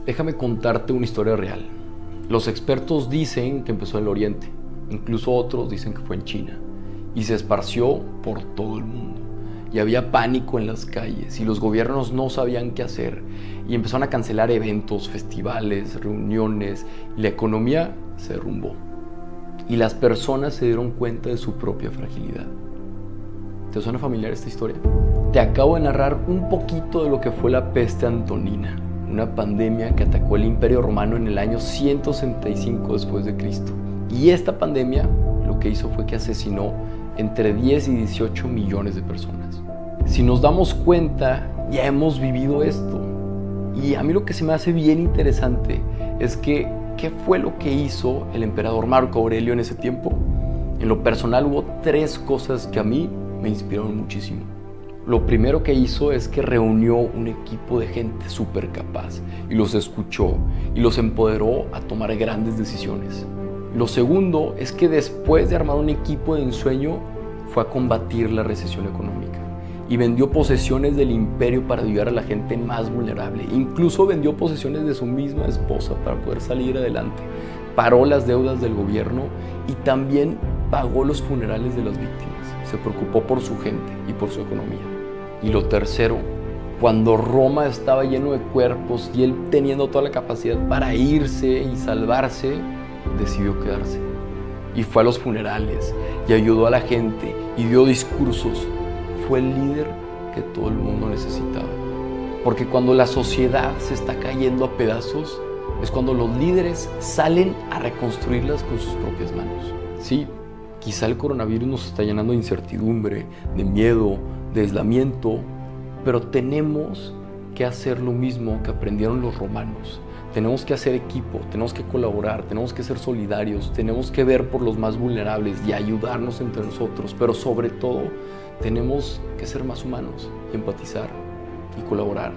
Déjame contarte una historia real. Los expertos dicen que empezó en el Oriente, incluso otros dicen que fue en China, y se esparció por todo el mundo. Y había pánico en las calles, y los gobiernos no sabían qué hacer, y empezaron a cancelar eventos, festivales, reuniones, y la economía se derrumbó. Y las personas se dieron cuenta de su propia fragilidad. ¿Te suena familiar esta historia? Te acabo de narrar un poquito de lo que fue la peste antonina, una pandemia que atacó el Imperio Romano en el año 165 después de Cristo. Y esta pandemia lo que hizo fue que asesinó entre 10 y 18 millones de personas. Si nos damos cuenta, ya hemos vivido esto. Y a mí lo que se me hace bien interesante es que, ¿qué fue lo que hizo el emperador Marco Aurelio en ese tiempo? En lo personal hubo 3 cosas que a mí me inspiraron muchísimo. Lo primero que hizo es que reunió un equipo de gente súper capaz y los escuchó y los empoderó a tomar grandes decisiones. Lo segundo es que después de armar un equipo de ensueño fue a combatir la recesión económica y vendió posesiones del imperio para ayudar a la gente más vulnerable. Incluso vendió posesiones de su misma esposa para poder salir adelante. Paró las deudas del gobierno y también pagó los funerales de las víctimas. Se preocupó por su gente y por su economía. Y lo tercero, cuando Roma estaba lleno de cuerpos y él teniendo toda la capacidad para irse y salvarse, decidió quedarse. Y fue a los funerales y ayudó a la gente y dio discursos. Fue el líder que todo el mundo necesitaba. Porque cuando la sociedad se está cayendo a pedazos, es cuando los líderes salen a reconstruirlas con sus propias manos. Sí, quizá el coronavirus nos está llenando de incertidumbre, de miedo, de aislamiento, pero tenemos que hacer lo mismo que aprendieron los romanos. Tenemos que hacer equipo, tenemos que colaborar, tenemos que ser solidarios, tenemos que ver por los más vulnerables y ayudarnos entre nosotros, pero sobre todo tenemos que ser más humanos y empatizar y colaborar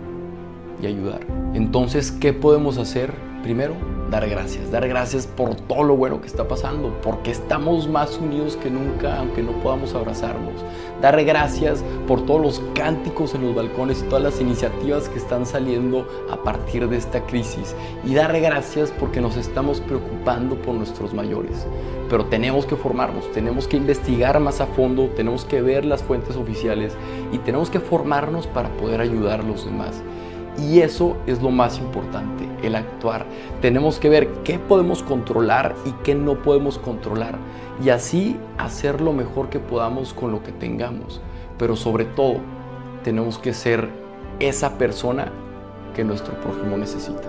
y ayudar. Entonces, ¿qué podemos hacer? Primero, dar gracias por todo lo bueno que está pasando, porque estamos más unidos que nunca, aunque no podamos abrazarnos. Dar gracias por todos los cánticos en los balcones y todas las iniciativas que están saliendo a partir de esta crisis. Y dar gracias porque nos estamos preocupando por nuestros mayores. Pero tenemos que formarnos, tenemos que investigar más a fondo, tenemos que ver las fuentes oficiales y tenemos que formarnos para poder ayudar a los demás. Y eso es lo más importante, el actuar. Tenemos que ver qué podemos controlar y qué no podemos controlar. Y así hacer lo mejor que podamos con lo que tengamos. Pero sobre todo, tenemos que ser esa persona que nuestro prójimo necesita.